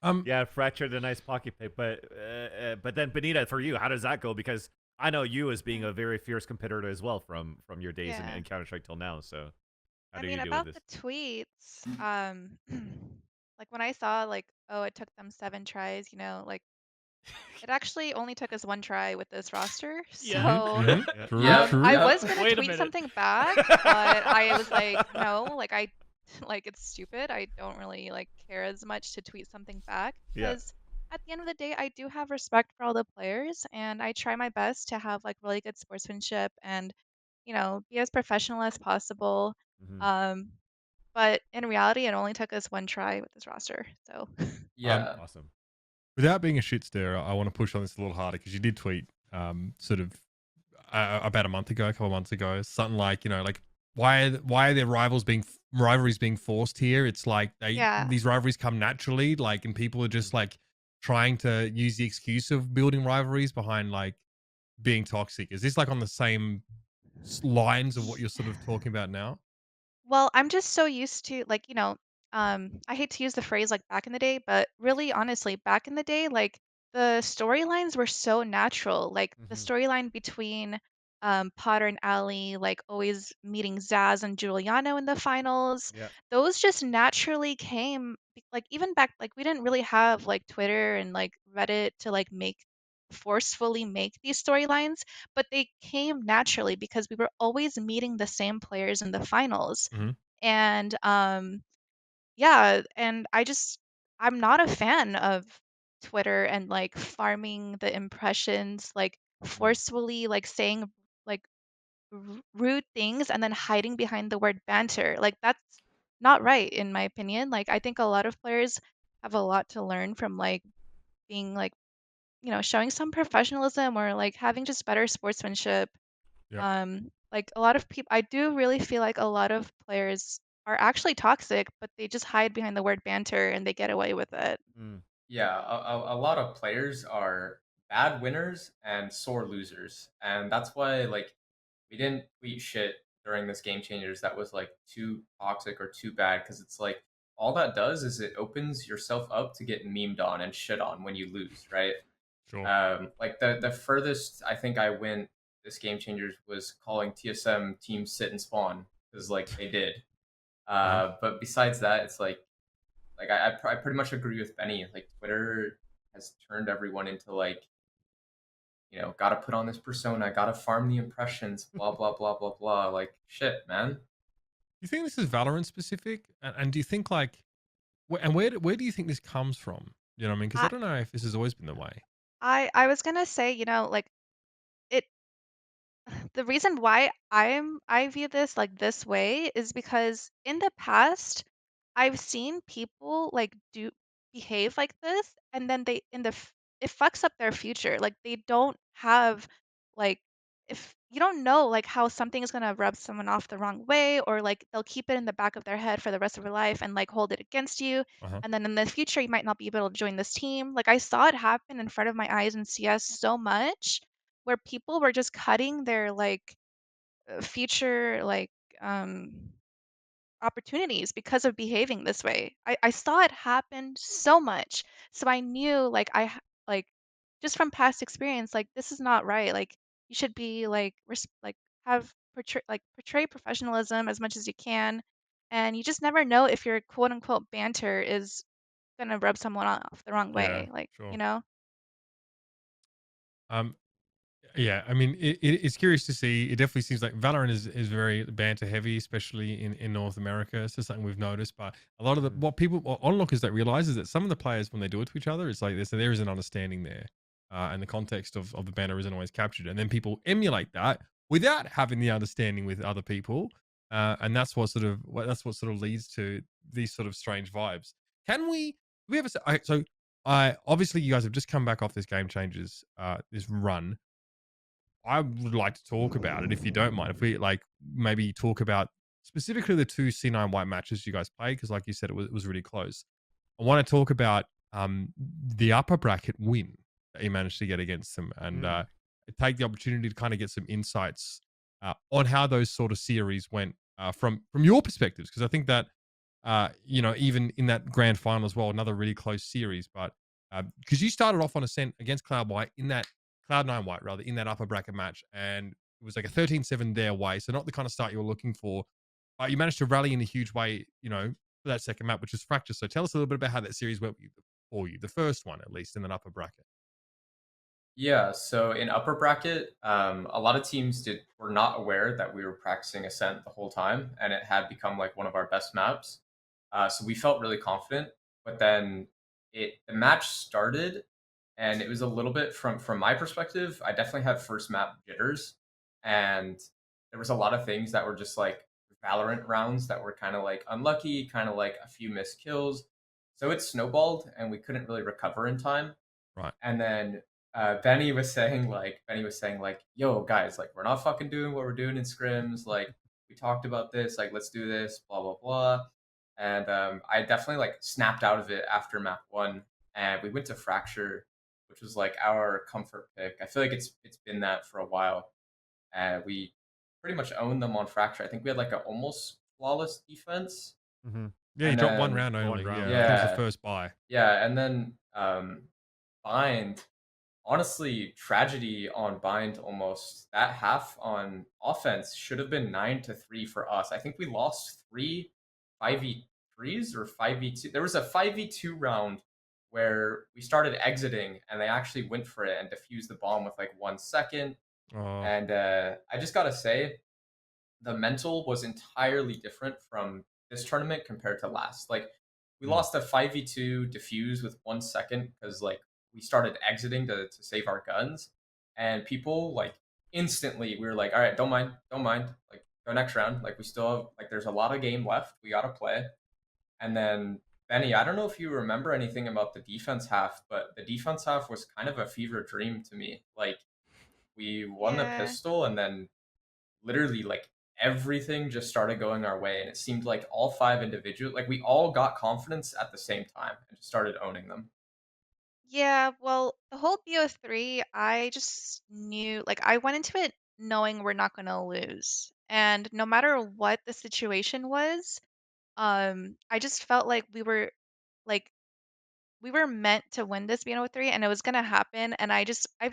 Um, Yeah, fractured a nice pocket pick, but then bENITA, for you, how does that go? Because I know you as being a very fierce competitor as well from your days Yeah. in Counter Strike till now. So how I do mean, you deal with about this? the tweets, like when I saw like, oh, it took them 7 tries, like it actually only took us 1 try with this roster. yeah. So Yeah. true, Yep, true. I yep. was gonna Wait a tweet minute. something back, but I was like, no, like I like it's stupid. I don't really like care as much to tweet something back Yeah. because at the end of the day, I do have respect for all the players and I try my best to have like really good sportsmanship and, be as professional as possible. Hmm. Um, but in reality, it only took us 1 try with this roster. So Um, Yeah. Awesome. without being a shit stirrer, I want to push on this a little harder because you did tweet sort of about a month ago, a couple of months ago, something like, like why are there rivalries being forced here? It's like Yeah. these rivalries come naturally, like, and people are just like trying to use the excuse of building rivalries behind like being toxic. Is this like on the same lines of what you're sort of talking about now? Well, I'm just so used to like, I hate to use the phrase like back in the day, but really honestly, back in the day, like the storylines were so natural. Like the Hmm. storyline between Potter and Allie, like always meeting Zaz and Giuliano in the finals, Yeah. those just naturally came like even back like we didn't really have like Twitter and like Reddit to like make forcefully make these storylines, but they came naturally because we were always meeting the same players in the finals. Hmm. And yeah, and I'm not a fan of Twitter and like farming the impressions, like Mm. forcefully like saying like rude things and then hiding behind the word banter. Like that's not right in my opinion. Like I think a lot of players have a lot to learn from like being like, showing some professionalism or like having just better sportsmanship. Yep. Like a lot of people, I do really feel like a lot of players are actually toxic, but they just hide behind the word banter and they get away with it. Mm. Yeah, a lot of players are bad winners and sore losers, and that's why like we didn't tweet shit during this game changers that was like too toxic or too bad because it's like all that does is it opens yourself up to get memed on and shit on when you lose, right? Sure. Like the furthest I think I went this game changers was calling TSM team sit and spawn because like they did. Uh-huh. But besides that, it's like I pretty much agree with Benny. Like Twitter has turned everyone into like gotta put on this persona, gotta farm the impressions, blah blah blah blah blah. Like shit, man. You think this is Valorant specific? And do you think like, and where do you think this comes from? You know what I mean? Because I I don't know if this has always been the way. I was gonna say, like it the reason why I view this like this way is because in the past I've seen people like do behave like this and then they in the it fucks up their future. Like they don't have like if you don't know like how something is going to rub someone off the wrong way or like they'll keep it in the back of their head for the rest of their life and like hold it against you Uh huh. and then in the future you might not be able to join this team. Like I saw it happen in front of my eyes in CS so much where people were just cutting their like future like um opportunities because of behaving this way. I saw it happen so much. So I knew like like just from past experience like this is not right. Like you should be like like have portray professionalism as much as you can. And you just never know if your quote unquote banter is going to rub someone off the wrong Yeah. way. Like, Sure. Um. Yeah, I mean, it's curious to see. It definitely seems like Valorant is very banter heavy, especially in North America. It's just something we've noticed. But a lot of the Mm. what onlookers don't realize is that some of the players, when they do it to each other, it's like there is an understanding there, and the context of the banter isn't always captured. And then people emulate that without having the understanding with other people, and that's what sort of leads to these sort of strange vibes. Can we ever say, so? I obviously you guys have just come back off this game changers this run. I would like to talk about it if you don't mind. If we like maybe talk about specifically the two C9 White matches you guys played, because like you said, it was really close. I want to talk about the upper bracket win that you managed to get against them, and Mm. take the opportunity to kind of get some insights on how those sort of series went from your perspectives, because I think that even in that grand final as well, another really close series, but because you started off on ascent against Cloud9 White rather, in that upper bracket match, and it was like a 13-7 their way, so not the kind of start you were looking for, but you managed to rally in a huge way, for that second map, which was Fracture. So tell us a little bit about how that series went for you, the first one at least in that upper bracket. Yeah, so in upper bracket, a lot of teams were not aware that we were practicing Ascent the whole time, and it had become like one of our best maps. So we felt really confident, but then the match started, and it was a little bit from my perspective. I definitely had first map jitters, and there was a lot of things that were just like Valorant rounds that were kind of like unlucky, kind of like a few missed kills. So it snowballed, and we couldn't really recover in time. Right. And then Benny was saying like, yo guys, like we're not fucking doing what we're doing in scrims. Like we talked about this, like let's do this, blah blah blah. And I definitely like snapped out of it after map one, and we went to Fracture, which was like our comfort pick. I feel like it's been that for a while, and we pretty much owned them on Fracture. I think we had like an almost flawless defense, Hmm. Yeah, you and dropped one then round One only. round, Yeah, I think it was the yeah, first buy. yeah, and then Bind. Honestly, tragedy on Bind almost. That half on offense should have been 9-3 for us. I think we lost three 5v3s or 5v2. There was a 5v2 round where we started exiting and they actually went for it and defused the bomb with like 1 second. Oh, And I just gotta say, the mental was entirely different from this tournament compared to last. Like we mm. lost a 5v2 defuse with 1 second because like we started exiting to save our guns, and people like instantly we were like, all right, don't mind, like go next round. Like we still have like there's a lot of game left. We gotta play. And then Benny, I don't know if you remember anything about the defense half, but the defense half was kind of a fever dream to me. Like we won the Yeah. pistol and then literally like everything just started going our way, and it seemed like all five individual like we all got confidence at the same time and just started owning them. Yeah, well, the whole BO3, I just knew, like, I went into it knowing we're not gonna lose. And no matter what the situation was, I just felt like like we were meant to win this BNO3 and it was gonna happen. And I've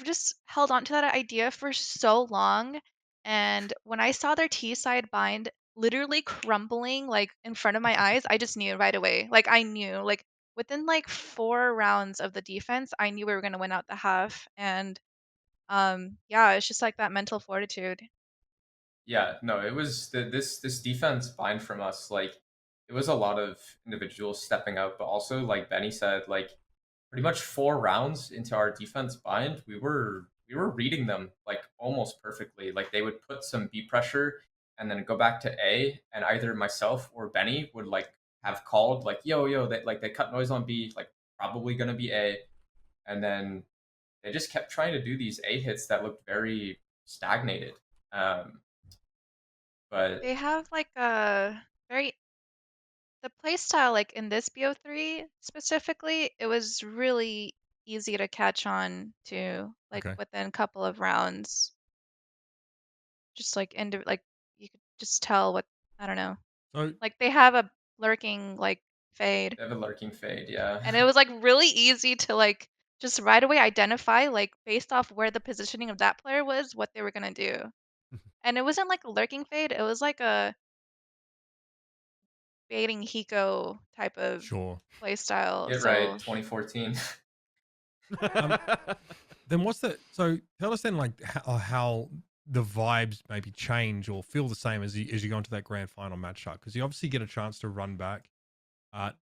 just held on to that idea for so long. And when I saw their T side bind literally crumbling like in front of my eyes, I just knew right away. Like I knew, like within like 4 rounds of the defense, I knew we were gonna win out the half. And yeah, it's just like that mental fortitude. Yeah, no, it was this defense bind from us. Like it was a lot of individuals stepping up, but also like Benny said, like pretty much 4 rounds into our defense bind, we were reading them like almost perfectly. Like they would put some B pressure and then go back to A, and either myself or Benny would like have called like yo they cut noise on B, like probably gonna be A, and then they just kept trying to do these A hits that looked very stagnated. Um, but They have like a very the playstyle, like in this BO3 specifically, it was really easy to catch on to, like Okay. within a couple of rounds. Just like like you could just tell what I don't know. So Like they have a lurking like fade, they have a lurking fade, yeah. and it was like really easy to like just right away identify like based off where the positioning of that player was what they were gonna do. And it wasn't like a lurking fade; it was like a baiting Hiko type of sure. playstyle. Get right, So 2014. Um, then what's the so tell us then like how the vibes maybe change or feel the same as you go into that grand final matchup, because you obviously get a chance to run back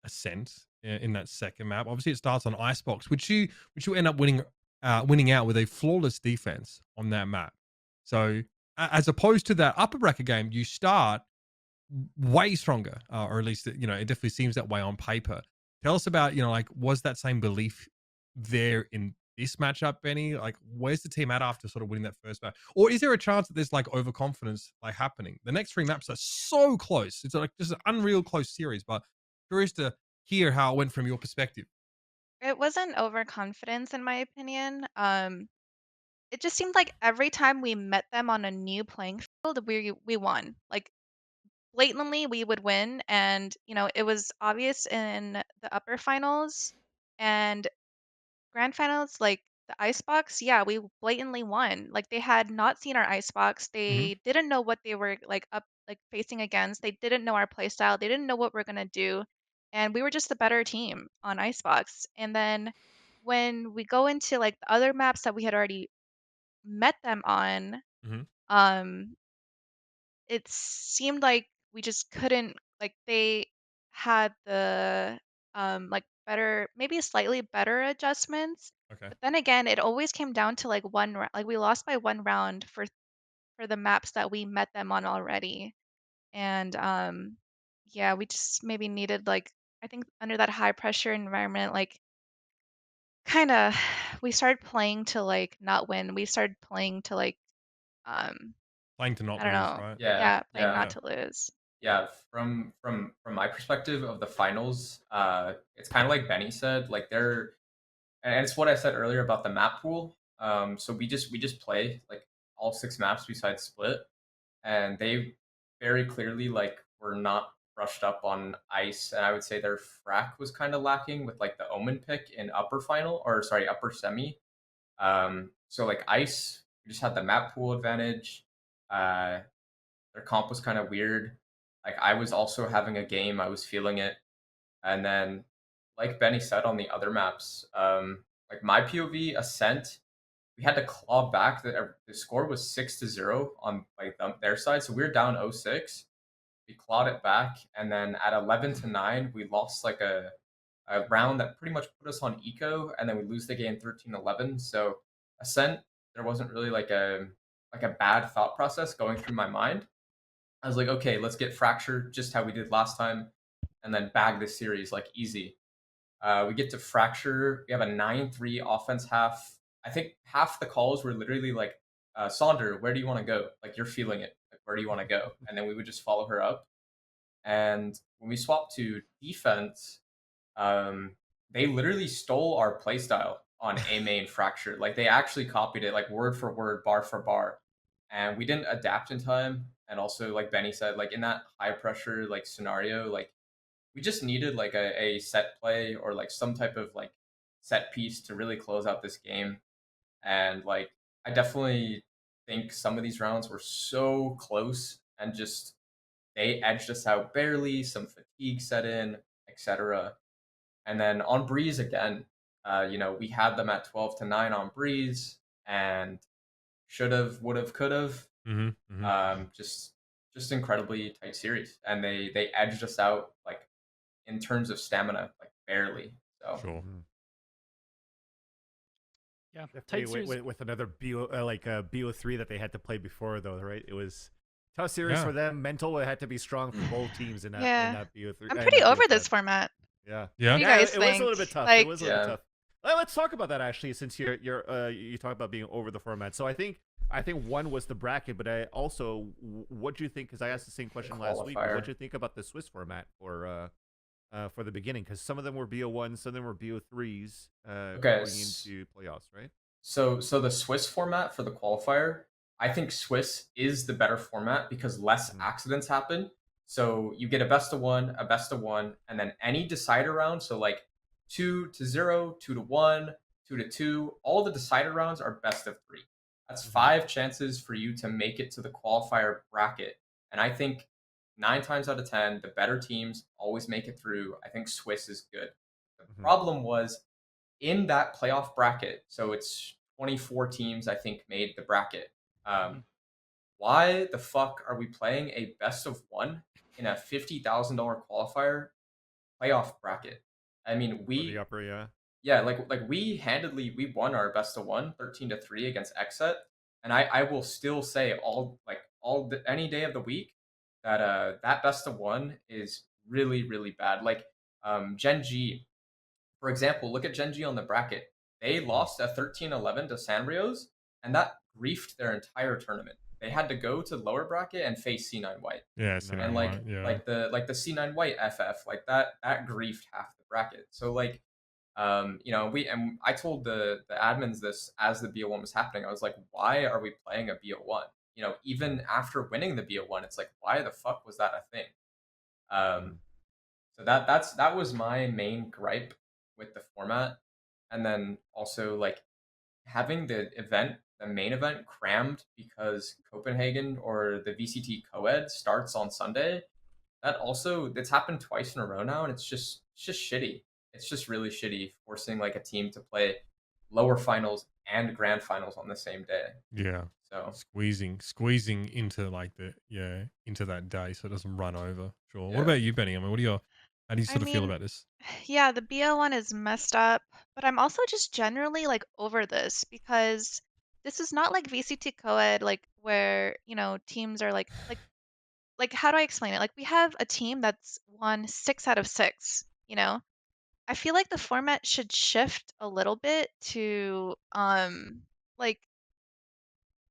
Ascent in that second map. Obviously, it starts on Icebox, which you end up winning out with a flawless defense on that map. So as opposed to that upper bracket game, you start way stronger, or at least it definitely seems that way on paper. Tell us about like was that same belief there in this matchup, Benny? Like, where's the team at after sort of winning that first map, or is there a chance that there's like overconfidence like happening? The next three maps are so close; it's like just an unreal close series. But curious to hear how it went from your perspective. it wasn't overconfidence in my opinion. It just seemed like every time we met them on a new playing field, we won. Like blatantly we would win, and it was obvious in the upper finals and grand finals, like the icebox. Yeah, we blatantly won. Like they had not seen our icebox, Hmm. they didn't know what they were like up like facing against, they didn't know our play style, they didn't know what we're going to do, and we were just the better team on icebox. And then when we go into like the other maps that we had already met them on, Hmm. um it seemed like we just couldn't, like they had the like better, maybe slightly better adjustments. Okay. But then again, it always came down to like one round. Like we lost by 1 round for the maps that we met them on already. And yeah, we just maybe needed like, I think under that high pressure environment, like kind of we started playing to like not win. We started playing to like um Playing to I not don't lose, know. right? Yeah, Yeah, playing yeah, not Yeah. to lose. yeah. From my perspective of the finals, it's kind of like Benny said. Like they're and it's what I said earlier about the map pool. So we just play like all 6 maps besides split, and they very clearly like were not brushed up on ice, and I would say their frac was kind of lacking with like the Omen pick in upper final or sorry upper semi. So like ice, we just had the map pool advantage. Uh, their comp was kind of weird. Like I was also having a game, I was feeling it, and then like Benny said on the other maps, like my POV Ascent, we had to claw back. The score was 6-0 on like their side, so we were down 0-6. We clawed it back, and then at 11-9, we lost like a round that pretty much put us on eco, and then we lose the game 13-11. So Ascent, there wasn't really like a bad thought process going through my mind. I was like, okay, let's get Fracture just how we did last time, and then bag this series like easy. We get to Fracture. We have a 9-3 offense half. I think half the calls were literally like, Sonder, where do you want to go? Like, you're feeling it. Like, where do you want to go? And then we would just follow her up. And when we swapped to defense, um, they literally stole our playstyle on A main Fracture. Like, they actually copied it, like, word for word, bar for bar. And we didn't adapt in time. And also, like Benny said, like, in that high pressure, like, scenario, like, we just needed like a set play or like some type of like set piece to really close out this game. And like I definitely think some of these rounds were so close and just they edged us out barely, some fatigue set in, etc. And then on Breeze again, we had them at 12-9 on Breeze and should have, would have, could have. Mm-hmm. Mm-hmm. Just incredibly tight series. And they edged us out like in terms of stamina, like barely. So Sure. Yeah, Definitely tight series. with another BO3 that they had to play before though, right? It was tough series Yeah. for them. Mental, it had to be strong for both teams in that Yeah. BO3. I'm In pretty that over BO5. this format. Yeah. What Yeah. do you Yeah, guys it was a think? little bit tough. It Like, was a little bit yeah, tough. Well, let's talk about that actually, since you talk about being over the format. So I think one was the bracket, but I also what do you think? Because I asked the same question last week. What qualifier. do you think about the Swiss format for the beginning? Because some of them were BO1s, some of them were BO3s Okay, going into playoffs, right? so the Swiss format for the qualifier, I think Swiss is the better format because less Mhm. accidents happen. So you get a best of one, a best of one, and then any decider round. So like 2-0, 2-1, 2-2. All the decider rounds are best of three. That's Mhm. 5 chances for you to make it to the qualifier bracket. And I think 9 times out of 10, the better teams always make it through. I think Swiss is good. The Mhm. problem was in that playoff bracket, so it's 24 teams, I think, made the bracket. Mhm. Why the fuck are we playing a best of one in a $50,000 qualifier playoff bracket? I mean, For the upper, yeah. yeah, like we handedly we won our best of one 13-3 against Xset, and I will still say any day of the week that that best of one is really really bad. Like Gen G, for example, look at Gen G on the bracket. They lost at 13-11 to Sanrios, and that griefed their entire tournament. They had to go to lower bracket and face C9 White. Yeah. No, And C9 White. Yeah. the C9 White FF, like that griefed half the bracket. So like I told the admins this as the BO1 was happening. I was like, why are we playing a BO1? Even after winning the BO1, it's like, why the fuck was that a thing? Um, Mhm. so that was my main gripe with the format, and then also like having the main event crammed because Copenhagen or the VCT co-ed starts on Sunday. It's happened twice in a row now, and it's just shitty. It's just really shitty forcing like a team to play lower finals and grand finals on the same day. Yeah. So Squeezing into into that day so it doesn't run over. Sure. What yeah, about you, Benny? I mean, how do you I sort of feel mean, about this? yeah, the BO one is messed up, but I'm also just generally like over this because this is not like VCT co-ed, like where, teams are like how do I explain it? Like we have a team that's won 6 out of 6. I feel like the format should shift a little bit to like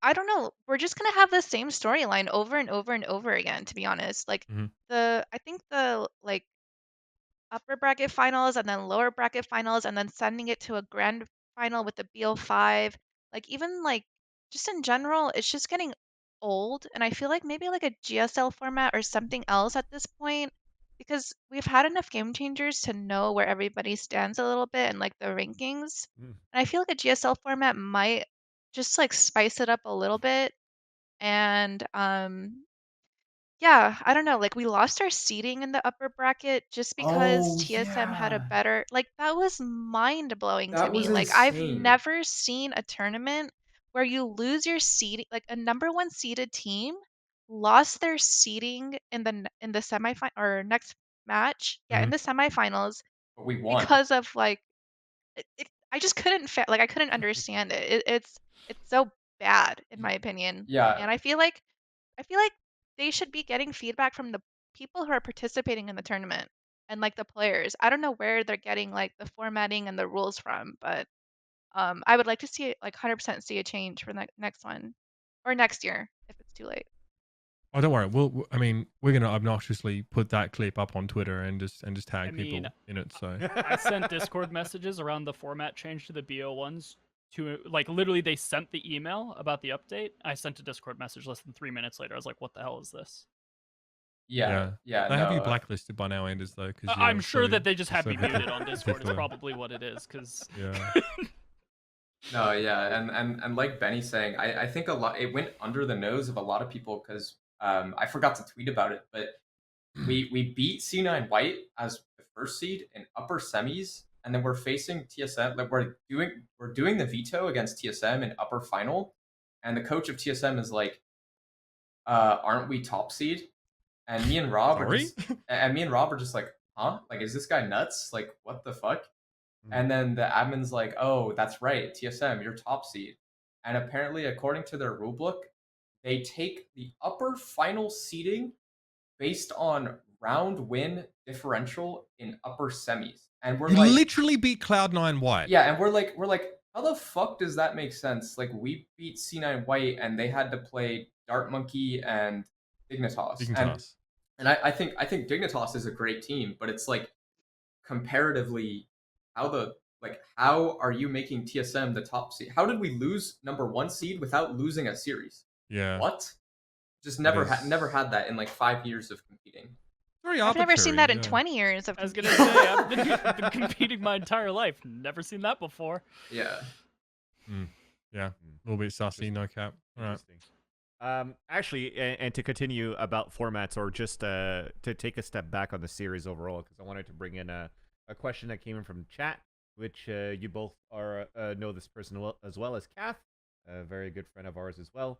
I don't know. We're just gonna have the same storyline over and over and over again, to be honest. Like Mhm. I think the like upper bracket finals and then lower bracket finals and then sending it to a grand final with the BO5. Like even like just in general, it's just getting old and I feel like maybe like a GSL format or something else at this point because we've had enough game changers to know where everybody stands a little bit and like the rankings. Mm. And I feel like a GSL format might just like spice it up a little bit and yeah, I don't know, like, we lost our seating in the upper bracket just because Oh TSM had a yeah, better like, that was mind-blowing to that me, was like, I've insane. never seen a tournament where you lose your seating like, a number 1 seeded team lost their seating in the semifinal or next match yeah, in Mhm. the semifinals But we won. because of, like I just couldn't like, I couldn't understand it. It's so bad, in Y- my opinion, Yeah, and I feel like they should be getting feedback from the people who are participating in the tournament and like the players. I don't know where they're getting like the formatting and the rules from, but I would like to see like 100% see a change for the next one or next year if it's too late. Oh, don't worry. I mean, we're gonna obnoxiously put that clip up on Twitter and just I tag mean, people in it. So I sent Discord messages around the format change to the BO ones to like literally they sent the email about the update. I sent a Discord message less than 3 minutes later. I was like, "What the hell is this?" yeah, yeah, yeah. they have you No, blacklisted by now, Anders, though, because I'm sure that they just you're have so me muted on Discord. It's particular. probably what it is because Yeah. no, yeah, and like Benny's saying, I think a lot it went under the nose of a lot of people because I forgot to tweet about it, but we beat C9 White as the first seed in upper semis, and then we're facing TSM. Like we're doing the veto against TSM in upper final, and the coach of TSM is like, "Aren't we top seed?" And me and Rob are Sorry. just and me and Rob are just like, "Huh? Like, is this guy nuts? Like, what the fuck?" Mm. And then the admin's like, "Oh, that's right, TSM, you're top seed." And apparently, according to their rulebook, they take the upper final seeding based on round win differential in upper semis. And we're You like, literally beat Cloud9 White. yeah, and we're like, how the fuck does that make sense? Like we beat C9 White and they had to play Dart Monkey and Dignitas. And Dignitas. I think Dignitas is a great team, but it's like comparatively how are you making TSM the top seed? How did we lose number 1 seed without losing a series? Yeah, What? Just that never is had that in like 5 years of competing. very I've never seen arbitrary. that in Yeah. 20 years of I was gonna competing. say I've been competing my entire life. Never seen that before. Yeah. Yeah, Mm. a little bit sussy, no cap. All right. Interesting. Actually, and to continue about formats, or just to take a step back on the series overall, because I wanted to bring in a question that came in from chat, which you both are know this person as well as Kath, a very good friend of ours as well.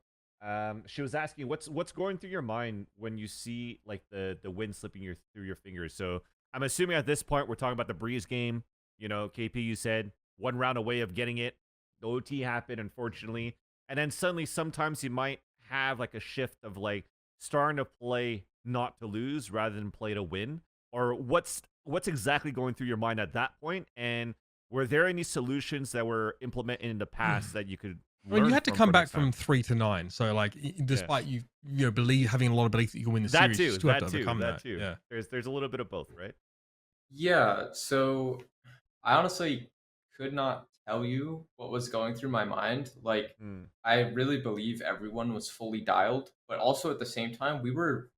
She was asking what's going through your mind when you see like the wind slipping through your fingers. So I'm assuming at this point we're talking about the Breeze game. You know, KP, you said one round away of getting it. The OT happened, unfortunately, and then suddenly sometimes you might have like a shift of like starting to play not to lose rather than play to win, or what's exactly going through your mind at that point, and were there any solutions that were implemented in the past that you could I mean, you learn had to from come for back next from time? 3-9, so like, Yeah, despite you believe having a lot of belief that you can win the that series, you too, still have to that too, overcome that that. too. Yeah. There's a little bit of both, right? Yeah, so I honestly could not tell you what was going through my mind. Like, Mm, I really believe everyone was fully dialed, but also at the same time, we were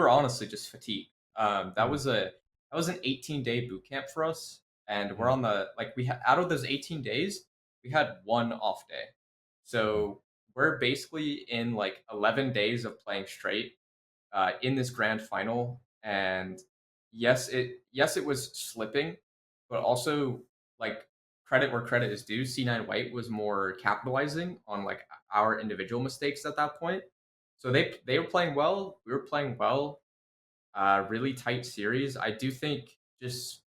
honestly just fatigued. That mm, was an 18-day boot camp for us, and we're mm, on the like we out of those 18 days, we had one off day, mm, so we're basically in like 11 days of playing straight in this grand final. And yes, it was slipping, but also like credit where credit is due. C9 White was more capitalizing on like our individual mistakes at that point. So they were playing well. We were playing well. Really tight series. I do think just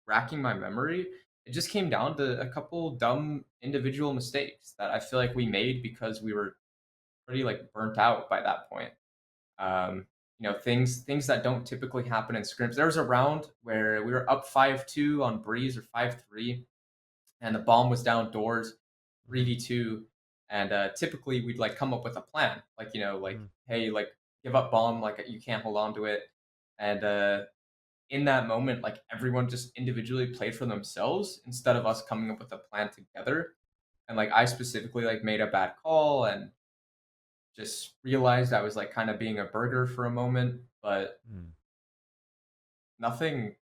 racking my memory, it just came down to a couple dumb individual mistakes that I feel like we made because we were pretty like burnt out by that point. Um, things that don't typically happen in scrims. There was a round where we were up 5-2 on Breeze or 5-3, and the bomb was down doors mm, 3v2. And typically we'd like come up with a plan, like, you know, like, Mhm. hey, like give up bomb, like you can't hold on to it. And in that moment, like everyone just individually played for themselves instead of us coming up with a plan together. And like I specifically like made a bad call and just realized I was like kind of being a burger for a moment, but Mm. nothing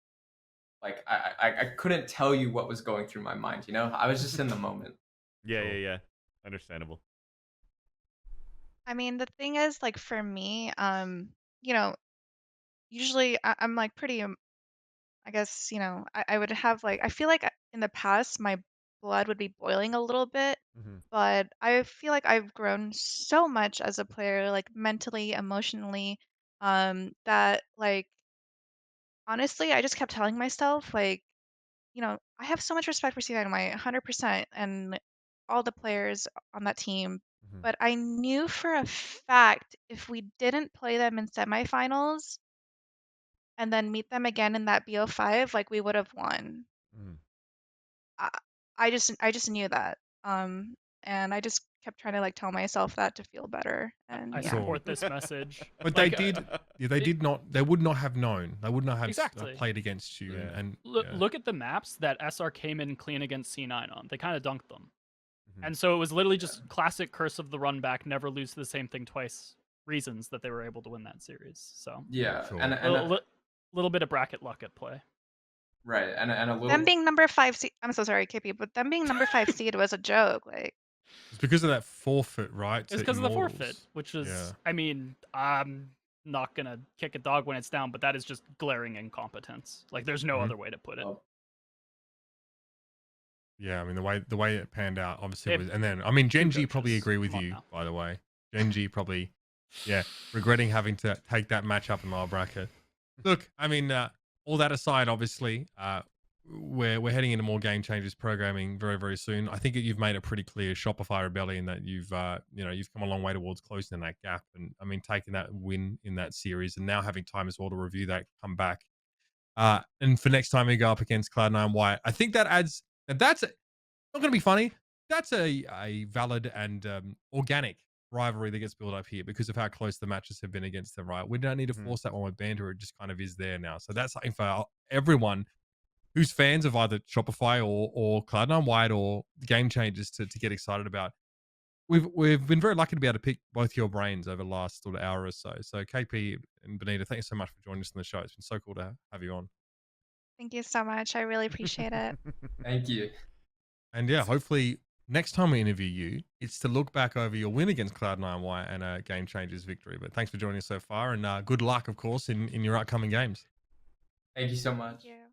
like I couldn't tell you what was going through my mind, you know? I was just in the moment. Yeah, Sure. yeah, yeah. Understandable. I mean, the thing is, like, for me, you know, usually I'm like pretty, I guess, I would have like, I feel like in the past, my blood would be boiling a little bit, Mhm. but I feel like I've grown so much as a player, like mentally, emotionally, that like, honestly, I just kept telling myself, like, I have so much respect for C9 White, 100%, and all the players on that team. Mhm. But I knew for a fact if we didn't play them in semifinals and then meet them again in that BO5, like we would have won. Mhm. I, I just knew that. And I just kept trying to like tell myself that to feel better. And I yeah. Sure. support this message. But they Like, did. Yeah, they it, did not. They would not have known. They would not have exactly. played against you. Yeah. And Look, yeah. look at the maps that SR came in clean against C9 on. They kind of dunked them. Mhm. And so it was literally Yeah. just classic curse of the run back, never lose the same thing twice reasons that they were able to win that series. So Yeah, Sure. and a little bit of bracket luck at play. right, and a Them little being number 5 seed, I'm so sorry, KP, but them being number 5 seed was a joke. Like, It's because of that forfeit, right, It's to because of the forfeit, Immortals. which Yeah. is, I mean, I'm not gonna kick a dog when it's down, but that is just glaring incompetence. Like, there's no Mhm. other way to put it. well, Yeah, I mean the way it panned out obviously They was, have and then I mean two Genji probably coaches. agree with Come on you, now. by the way. Genji probably, yeah, regretting having to take that matchup in our bracket. Look, I mean, all that aside, obviously, we're heading into more game changers programming very very soon. I think you've made it pretty clear, Shopify Rebellion, that you've come a long way towards closing that gap, and I mean taking that win in that series, and now having time as well to review that, come back. And for next time we go up against Cloud9 White, I think that adds. That's not going to be funny. That's a valid and organic rivalry that gets built up here because of how close the matches have been against them, right? We don't need to Mhm. force that one with banter. It just kind of is there now. So that's something for everyone who's fans of either Shopify or Cloud9 White or Game Changers to get excited about. We've been very lucky to be able to pick both your brains over the last sort of hour or so. So KP and bENITA, thanks so much for joining us on the show. It's been so cool to have you on. thank you so much. I really appreciate it. thank you. And yeah, hopefully next time we interview you, it's to look back over your win against Cloud9 White and a Game Changers victory. But thanks for joining us so far, and good luck, of course, in your upcoming games. Thank you so much. Thank you.